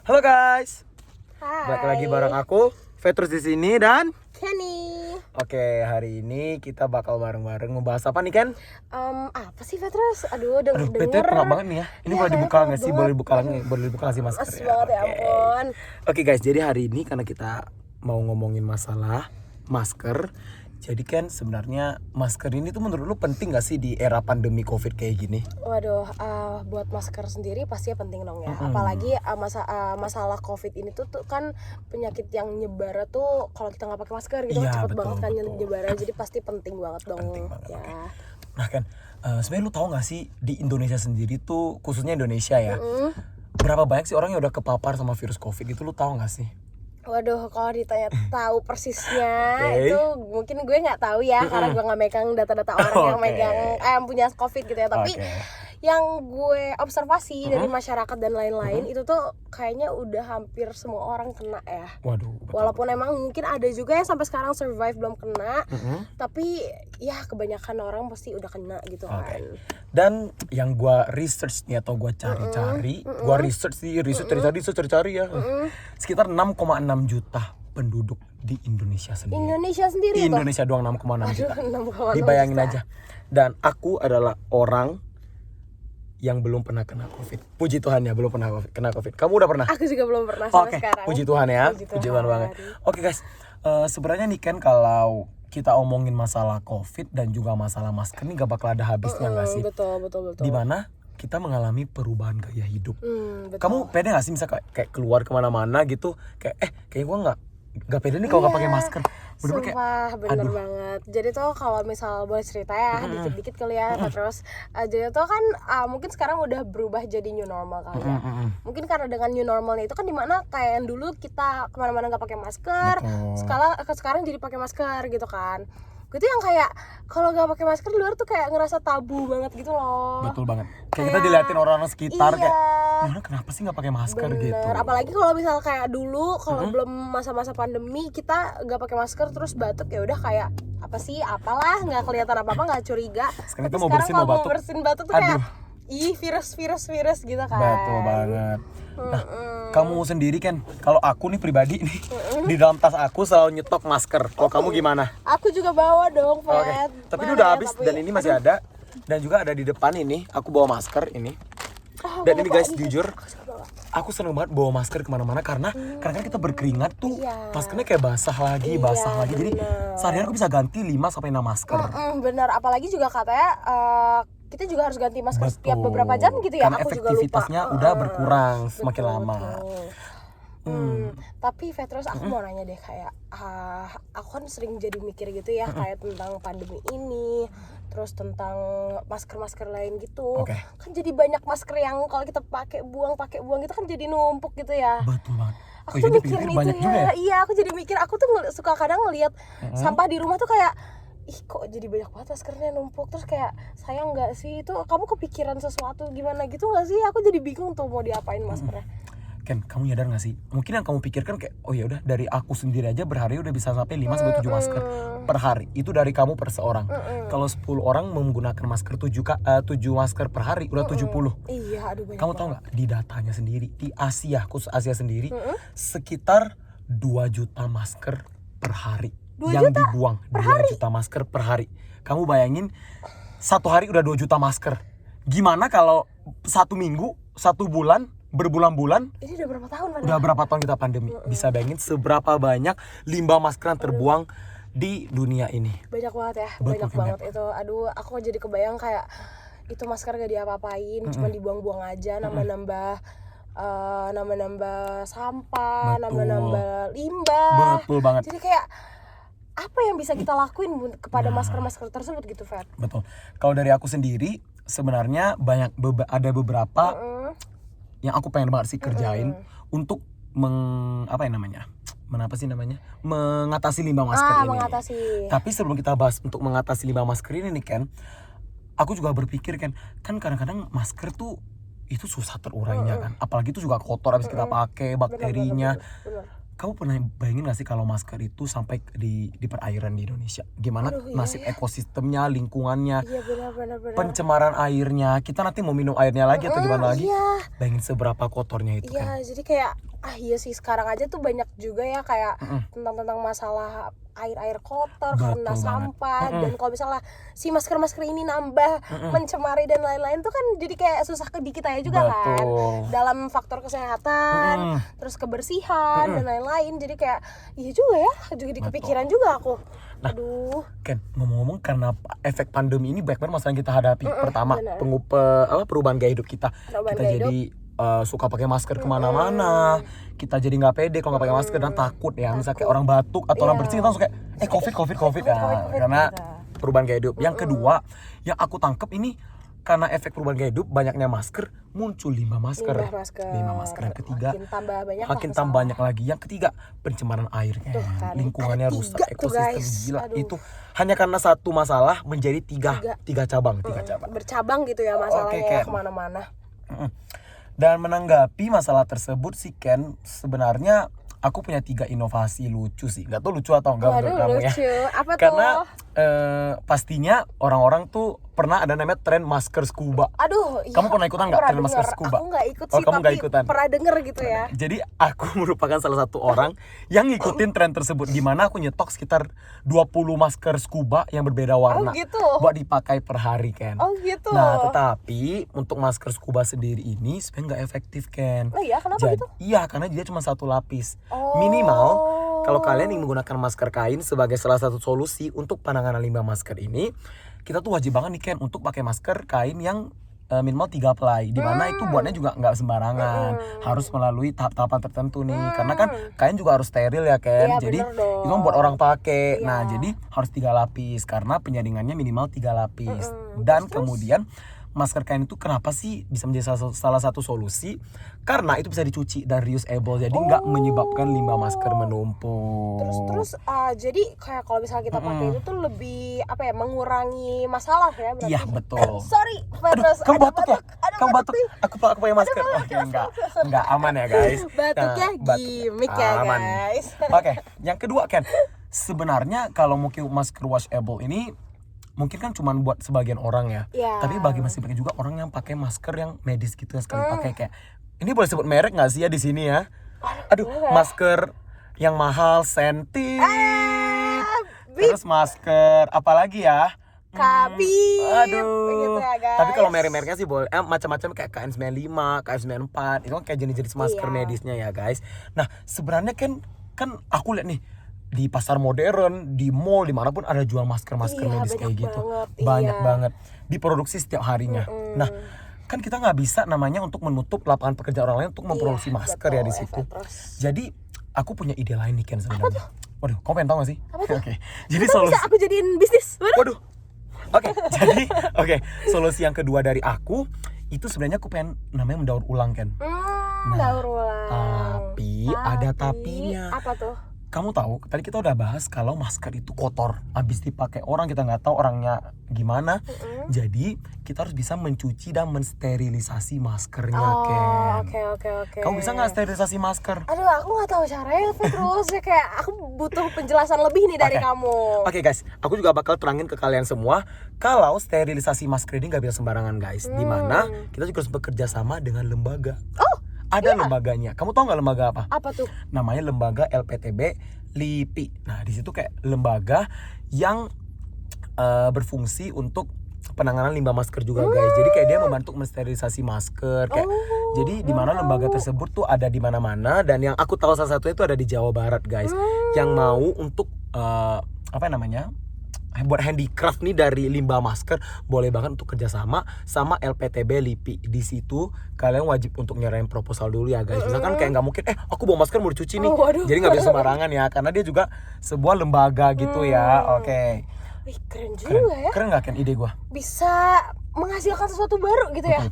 Halo guys, Hai. balik lagi bareng aku, Petrus di sini dan Kenny. oke, hari ini kita bakal bareng-bareng ngebahas apa nih Ken? Apa sih Petrus? Aduh, Aduh, denger. PT pengap banget nih ya. Ini Iya, boleh kayaknya dibuka nggak sih? pengap Boleh banget. dibuka lagi, boleh dibuka nggak sih masker Mas ya? banget ya Oke. ampun. Oke guys, jadi hari ini karena kita mau ngomongin masalah masker. Jadi kan sebenarnya masker ini tuh menurut lu penting gak sih di era pandemi COVID kayak gini? Waduh, buat masker sendiri pastinya penting dong ya. Apalagi masalah COVID ini tuh kan penyakit yang nyebar tuh kalau kita nggak pakai masker gitu Iya, cepet betul, banget kan betul. nyebarnya. Jadi pasti penting banget dong. Penting banget, Ya. oke. Nah kan, sebenarnya lu tahu gak sih di Indonesia sendiri tuh, khususnya Indonesia ya, berapa banyak sih orang yang udah kepapar sama virus COVID itu, lu tahu gak sih? Waduh, kalau ditanya tahu persisnya Oke. itu mungkin gue nggak tahu ya karena gue nggak megang data-data orang yang Oke. megang yang punya COVID gitu ya. Tapi Oke. yang gue observasi dari masyarakat dan lain-lain itu tuh kayaknya udah hampir semua orang kena ya. Waduh, betul. Walaupun emang mungkin ada juga yang sampai sekarang survive belum kena, tapi ya kebanyakan orang pasti udah kena gitu kan. Oke. Dan yang gua research nih atau gua cari-cari, gua research dari tadi cari-cari ya. Sekitar 6,6 juta penduduk di Indonesia sendiri. Indonesia sendiri Di tuh. Indonesia doang 6,6 juta. 6,6 Dibayangin juta. aja. Dan aku adalah orang yang belum pernah kena COVID. Puji Tuhan ya, belum pernah kena COVID. Kamu udah pernah? Aku juga belum pernah sampai Oke, sekarang. puji Tuhan ya. Puji Puji Tuhan banget. Tuhan. Oke guys, sebenarnya nih Ken, kalau kita omongin masalah COVID dan juga masalah masker nih gak bakal ada habisnya gak sih? Betul. Dimana kita mengalami perubahan gaya hidup. Betul. Kamu pede gak sih misal kayak keluar kemana-mana gitu, kayak kayaknya gue gak pede nih kalau gak pakai masker. Bener-bener kayak, Sumpah bener aduh. banget. Jadi tuh kalau misal boleh cerita ya dikit-dikit kali ya. Terus jadi tuh kan mungkin sekarang udah berubah jadi new normal kali ya. Mungkin karena dengan new normalnya itu kan dimana kayak yang dulu kita kemana-mana nggak pakai masker, Betul. sekarang jadi pakai masker gitu kan. Gue tuh yang kayak kalau nggak pakai masker di luar tuh kayak ngerasa tabu banget gitu loh. Betul banget. Kayak kita Kayak- diliatin orang-orang sekitar iya. kayak, "Ini kenapa sih nggak pakai masker?" Bener. gitu. Apalagi kalau misal kayak dulu kalau belum masa-masa pandemi kita nggak pakai masker terus batuk ya udah kayak apa sih apalah nggak kelihatan apa-apa nggak curiga. Sekarang Tapi kita mau sekarang bersin, kalau mau mau batuk. bersin batuk tuh kayak ih virus gitu kan. Betul banget. Nah, kamu sendiri kan, kalau aku nih pribadi nih, di dalam tas aku selalu nyetok masker. Kalau kamu gimana? Aku juga bawa dong, Oke. Fred. Tapi ini Mana udah ya, habis tapi- dan ini masih ada. Dan juga ada di depan ini, aku bawa masker ini. Dan ini guys, jujur, aku seneng banget bawa masker kemana-mana karena kadang kita berkeringat tuh, Iya. maskernya kayak basah lagi. Jadi sehari-hari aku bisa ganti 5-6 masker. Bener, apalagi juga katanya kita juga harus ganti masker setiap Betul. beberapa jam gitu ya. Karena Aku juga lupa. efektivitasnya udah berkurang semakin Betul, lama. betul. Tapi Petrus aku mau nanya deh kayak aku kan sering jadi mikir gitu ya kayak tentang pandemi ini terus tentang masker lain gitu. Oke. Kan jadi banyak masker yang kalau kita pakai buang gitu kan jadi numpuk gitu ya. Betul banget. Aku tuh mikirin itu banyak juga ya. Iya, aku jadi mikir aku tuh suka kadang ngelihat sampah di rumah tuh kayak ih kok jadi banyak banget maskernya numpuk terus kayak sayang nggak sih itu kamu kepikiran sesuatu gimana gitu nggak sih aku jadi bingung tuh mau diapain maskernya. Ken, kamu nyadar gak sih? Mungkin yang kamu pikirkan kayak, oh ya udah dari aku sendiri aja berhari udah bisa sampai 5-7 masker per hari. Itu dari kamu per seorang. Kalau 10 orang menggunakan masker 7 masker per hari, udah 70. Iya, aduh banyak Kamu tahu nggak di datanya sendiri di Asia, khusus Asia sendiri, sekitar 2 juta masker per hari 2 yang juta dibuang. 2 juta masker per hari. Kamu bayangin satu hari udah 2 juta masker. Gimana kalau satu minggu, satu bulan, berbulan-bulan, ini udah berapa tahun udah berapa tahun kita pandemi? Bisa bayangin seberapa banyak limbah masker yang terbuang di dunia ini. banyak banget ya, Betul, banyak banget itu. Aduh, aku jadi kebayang kayak itu masker gak diapa-apain, cuma dibuang-buang aja, nambah-nambah sampah, Betul. nambah limbah. Betul banget. Jadi kayak apa yang bisa kita lakuin kepada masker-masker tersebut gitu, Fred? Betul. Kalau dari aku sendiri sebenarnya ada beberapa yang aku pengen banget sih kerjain untuk mengatasi limbah masker ini. Mengatasi. Tapi sebelum kita bahas untuk mengatasi limbah masker ini nih Ken, aku juga berpikir kan kadang-kadang masker tuh itu susah terurainya kan, apalagi itu juga kotor habis kita pakai bakterinya. Bener. Kamu pernah bayangin gak sih kalau masker itu sampai di perairan di Indonesia? Gimana nasib ekosistemnya, lingkungannya, Iya benar. pencemaran airnya? Kita nanti mau minum airnya lagi atau gimana lagi? Iya. Bayangin seberapa kotornya itu kan. Iya, jadi kayak Iya sih, sekarang aja tuh banyak juga ya kayak tentang masalah air kotor karena Betul banget. sampah. Dan kalau misalnya si masker ini nambah mencemari dan lain-lain tuh kan jadi kayak susah di kita ya juga kan, Betul. dalam faktor kesehatan, terus kebersihan dan lain-lain. Jadi kayak iya juga ya, juga di kepikiran juga aku. Aduh. Ken, ngomong-ngomong karena efek pandemi ini banyak banget masalah yang kita hadapi. Pertama, benar. perubahan gaya hidup kita. Perubahan Kita gaya jadi suka pakai masker kemana-mana. Kita jadi nggak pede kalau nggak pakai masker dan takut ya. Misalnya kayak orang batuk atau orang bersin, kita langsung kayak covid. COVID, Karena gitu. perubahan gaya hidup. Yang kedua, yang aku tangkep ini karena efek perubahan gaya hidup, banyaknya masker, muncul limbah masker. Limbah masker. Yang ketiga, makin tambah banyak makin lah tambah masalah. banyak lagi. Yang ketiga, pencemaran air. Tuh kan, Lingkungannya ada rusak, tiga tuh, ekosistem guys. gila. Aduh. Itu hanya karena satu masalah menjadi tiga cabang. Bercabang gitu ya masalahnya Ken. ya kemana-mana. Dan menanggapi masalah tersebut sih Ken, sebenarnya aku punya 3 inovasi lucu sih. Gak tau lucu atau enggak Waduh, menurut kamu ya. lucu. Apa Karena tuh? pastinya orang-orang tuh pernah ada namanya tren masker scuba. Aduh, Kamu pernah ikutan nggak tren masker denger. scuba? Aku nggak ikut Oh, sih, kamu tapi nggak ikutan? pernah denger gitu ya. Jadi aku merupakan salah satu orang yang ngikutin tren tersebut, di mana aku nyetok sekitar 20 masker scuba yang berbeda warna gitu? buat dipakai per hari Ken. Oh gitu. Nah, tetapi untuk masker scuba sendiri ini sebenarnya nggak efektif Ken. Oh iya, kenapa gitu? Iya, karena dia cuma satu lapis. Oh. Minimal kalau kalian ingin menggunakan masker kain sebagai salah satu solusi untuk penanganan limbah masker ini, kita tuh wajib banget nih Ken untuk pakai masker kain yang minimal 3 ply, dimana itu buatnya juga nggak sembarangan, harus melalui tahap-tahapan tertentu nih, karena kan kain juga harus steril ya Ken. Iya, Jadi bener dong. itu kan buat orang pakai. Iya. Nah, jadi harus 3 lapis karena penyaringannya minimal 3 lapis. Dan kemudian masker kain itu kenapa sih bisa menjadi salah satu solusi? Karena itu bisa dicuci dan reusable, jadi nggak menyebabkan limbah masker menumpuk. Terus jadi kayak kalau misalnya kita pakai itu tuh lebih apa ya, mengurangi masalah ya berarti. Iya betul. Sorry, Petrus. Kamu ada batuk ya? ada Kamu batuk? nih. Aku pakai masker. Oke, enggak aman ya guys. Batuknya Nah, gimmick ya aman. guys. Oke, yang kedua Ken, sebenarnya kalau mungkin masker washable ini mungkin kan cuma buat sebagian orang ya. Iya. Tapi bagi masih banyak juga orang yang pakai masker yang medis gitu yang sekali pakai kayak. Ini boleh sebut merek nggak sih ya di sini ya? Aduh, masker yang mahal sentit. Terus masker apalagi ya? Kabib. Aduh. Gitu ya, guys. Tapi kalau merek-mereknya sih boleh macam-macam kayak KN95, KN94, itu kan kayak jenis-jenis masker Iya. medisnya ya, guys. Nah, sebenarnya kan aku lihat nih di pasar modern, di mall, dimanapun ada jual masker-masker Iya, medis kayak banyak gitu. banget, Banyak iya. banget. Diproduksi setiap harinya. Nah, kan kita nggak bisa namanya untuk menutup lapangan pekerjaan orang lain untuk memproduksi Iya, masker ya betul, di situ. Petrus. Jadi aku punya ide lain nih Ken sebenarnya. Waduh, kamu pengen tahu gak sih? Oke. Jadi Itu solusi. bisa aku jadiin bisnis. Waduh. Oke, solusi yang kedua dari aku itu sebenarnya aku pengen namanya mendaur ulang Ken. Daur ulang. Tapi ada tapinya. Apa tuh? Kamu tahu, tadi kita udah bahas kalau masker itu kotor, habis dipakai orang kita nggak tahu orangnya gimana. Jadi kita harus bisa mencuci dan mensterilisasi maskernya Ken. Oke. Kamu bisa nggak sterilisasi masker? Aduh, aku nggak tahu caranya terus ya, kayak aku butuh penjelasan lebih nih dari Oke. kamu. Oke guys, aku juga bakal terangin ke kalian semua kalau sterilisasi masker ini nggak bisa sembarangan guys. Dimana kita juga harus bekerja sama dengan lembaga. Ada lembaganya. Kamu tahu nggak lembaga apa? Apa tuh? Namanya lembaga LPTB LIPI. Nah di situ kayak lembaga yang berfungsi untuk penanganan limbah masker juga guys. Jadi kayak dia membantu mensterilisasi masker. Kayak jadi di mana lembaga tersebut tuh ada di mana-mana, dan yang aku tahu salah satunya itu ada di Jawa Barat guys. Yang mau untuk apa namanya? Buat handicraft nih dari limbah masker, boleh banget untuk kerjasama sama LPTB LIPI. Di situ kalian wajib untuk nyerahin proposal dulu ya guys. Misalkan kayak nggak mungkin aku bawa masker mau dicuci nih, Waduh. jadi nggak bisa sembarangan ya, karena dia juga sebuah lembaga gitu ya. Oke. Wih, keren juga ya. Keren nggak Ken ide gua? Bisa menghasilkan sesuatu baru gitu ya.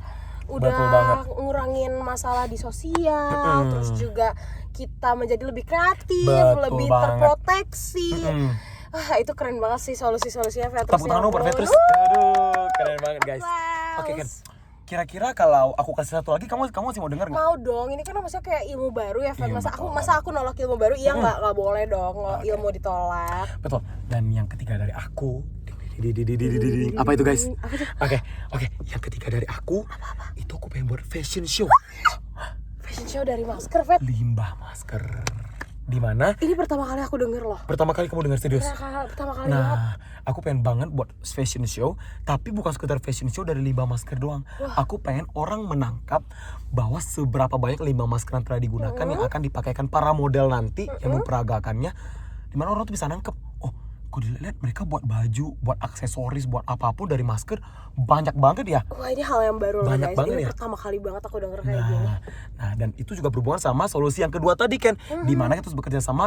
Betul banget. Udah ngurangin masalah di sosial, terus juga kita menjadi lebih kreatif, Betul lebih banget. terproteksi. Itu keren banget sih solusi-solusinya Petrus. Tepuk tangan dong buat Petrus. Aduh, keren banget guys. Oke Ken, kira-kira kalau aku kasih satu lagi, kamu masih mau denger nggak? Mau dong, ini kan maksudnya kayak ilmu baru ya, Fet. Iya, Masa aku nolak ilmu baru? Iya, nggak boleh dong ilmu ditolak. Betul. Dan yang ketiga dari aku, apa itu guys? Oke. Yang ketiga dari aku, itu aku pengen buat fashion show. Fashion show dari masker, Vet. Limbah masker. Di mana? Ini pertama kali aku denger loh. Pertama kali kamu dengar serius? Pertama kali banget. Nah, aku pengen banget buat fashion show, tapi bukan sekedar fashion show dari limbah masker doang. Aku pengen orang menangkap bahwa seberapa banyak limbah masker yang telah digunakan yang akan dipakaikan para model nanti yang memperagakannya. Dimana orang tuh bisa nangkep, oh, aku dilihat mereka buat baju, buat aksesoris, buat apapun dari masker banyak banget ya. Wah, ini hal yang baru loh, Banyak guys. banget Ini ya. pertama kali banget aku denger kayak gini. Nah, dan itu juga berhubungan sama solusi yang kedua tadi, Ken. Di mana kita harus bekerja sama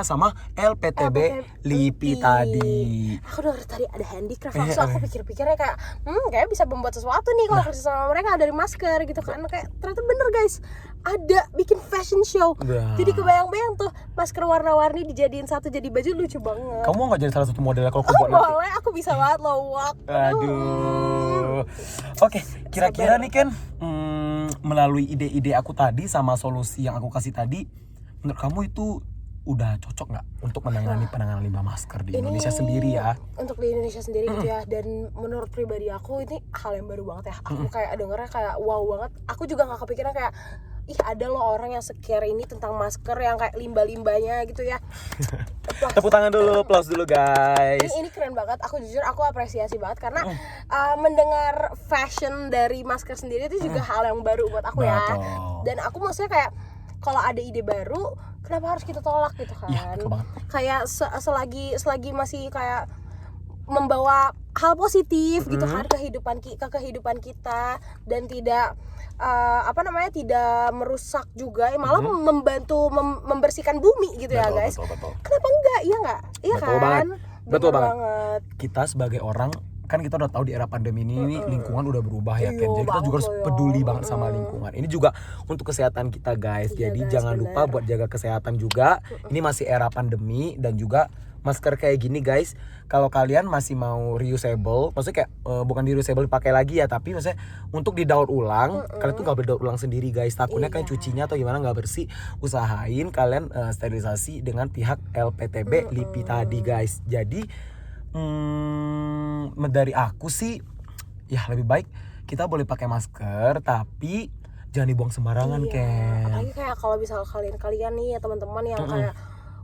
LPTB LIPI tadi. Aku denger tadi ada handicraft, langsung aku pikir-pikirnya kayak kayak bisa membuat sesuatu nih kalau kerja sama mereka dari masker gitu kan. Kayak ternyata bener guys, ada bikin fashion show. Jadi kebayang-bayang tuh masker warna-warni dijadiin satu jadi baju, lucu banget. Kamu mau gak jadi salah satu modelnya kalau aku buat nanti? Boleh, aku bisa banget loh. Aduh. Oke, kira-kira nih Ken, melalui ide-ide aku tadi sama solusi yang aku kasih tadi, menurut kamu itu udah cocok nggak untuk menangani penanganan limbah masker di Indonesia sendiri ya? Untuk di Indonesia sendiri gitu ya. Dan menurut pribadi aku ini hal yang baru banget ya. Aku kayak dengernya kayak wow banget. Aku juga nggak kepikiran kayak ih ada loh orang yang secare ini tentang masker yang kayak limbah-limbahnya gitu ya. Tepuk tangan dulu, applause dulu guys. Ini keren banget. Aku jujur aku apresiasi banget karena mendengar fashion dari masker sendiri itu juga hal yang baru buat aku ya. Dan aku maksudnya kayak kalau ada ide baru, kenapa harus kita tolak gitu kan? Iya, betul banget. Kayak selagi masih kayak membawa hal positif gitu kan ke kehidupan kita dan tidak tidak merusak juga, malah membantu membersihkan bumi gitu ya guys. Betul. Kenapa enggak? Iya enggak? Iya Betul kan? banget. Betul Bener banget. Kita sebagai orang kan kita udah tahu di era pandemi ini lingkungan udah berubah ya Ken. Jadi kita juga harus peduli banget sama lingkungan. Ini juga untuk kesehatan kita guys. Jadi guys, jangan lupa buat jaga kesehatan juga. Ini masih era pandemi dan juga masker kayak gini guys, kalau kalian masih mau reusable, maksudnya kayak bukan di reusable pakai lagi ya, tapi maksudnya untuk didaur ulang, kalian tuh gak berdaur ulang sendiri guys. Takutnya kalian cucinya atau gimana nggak bersih, usahain kalian sterilisasi dengan pihak LPTB LIPI tadi guys. Jadi dari aku sih ya lebih baik kita boleh pakai masker tapi jangan dibuang sembarangan Ken. Apalagi kayak kalau misal kalian nih ya teman-teman yang kayak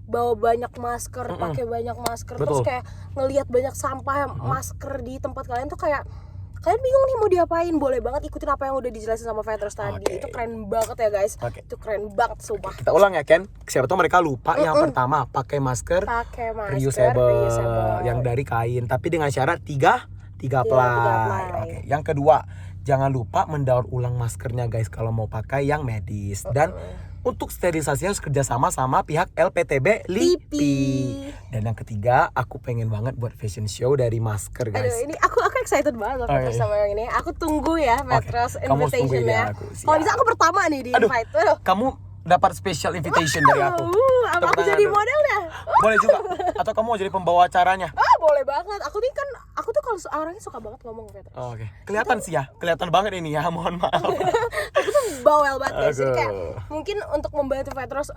bawa banyak masker, pakai banyak masker, terus kayak ngelihat banyak sampah masker di tempat kalian tuh kayak kalian bingung nih mau diapain. Boleh banget ikutin apa yang udah dijelasin sama Petrus tadi. Itu keren banget ya guys. Itu keren banget sumpah. Kita ulang ya Ken. Siapa tahu mereka lupa. Yang pertama pakai masker reusable yang dari kain tapi dengan syarat 3 ply. Yang kedua, jangan lupa mendaur ulang maskernya guys kalau mau pakai yang medis. Dan untuk sterilisasinya harus kerjasama sama pihak LPTB LIPI. Dan yang ketiga, aku pengen banget buat fashion show dari masker guys. Aduh, ini aku excited banget loh Petrus sama yang ini. Aku tunggu ya Petrus invitation ya. Kalau bisa aku pertama nih di invite. Kamu dapat special invitation dari aku. Apa aku jadi modelnya? Boleh juga. Atau kamu mau jadi pembawa acaranya? Boleh banget. Aku tuh kalau orangnya suka banget ngomong Petrus. Oke. Kelihatan sih ya. Kelihatan banget ini ya. Mohon maaf. Aku tuh bawel banget guys. Jadi kayak mungkin untuk membantu Petrus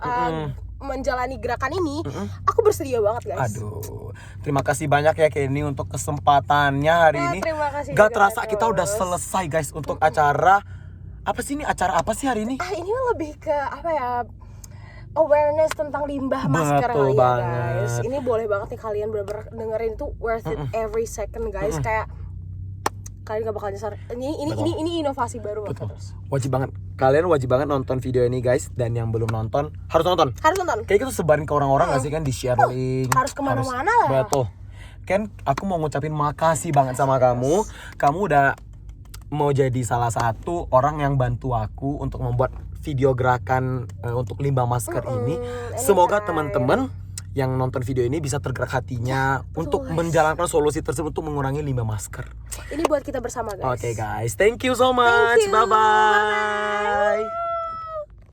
menjalani gerakan ini, aku bersedia banget guys. Aduh, terima kasih banyak ya Kenny untuk kesempatannya hari ini. Terima kasih. Gak terasa kita udah selesai guys untuk acara. Apa sih ini? Acara apa sih hari ini? Ini lebih ke apa ya? Awareness tentang limbah masker Betul kali ya banget. guys. Ini boleh banget nih kalian bener-bener dengerin itu worth it every second guys. Kayak kalian gak bakal nyesar. Ini inovasi baru buat Petrus. Wajib banget. Kalian wajib banget nonton video ini guys. Dan yang belum nonton harus nonton. Kayak gitu sebarin ke orang-orang gak sih kan, di share link. Harus kemana-mana lah. Betul. Ken, aku mau ngucapin makasih banget sama kamu. Kamu udah mau jadi salah satu orang yang bantu aku untuk membuat video gerakan untuk limbah masker ini. Semoga teman-teman yang nonton video ini bisa tergerak hatinya untuk menjalankan solusi tersebut untuk mengurangi limbah masker. Ini buat kita bersama guys. Oke guys, thank you so much. Bye bye.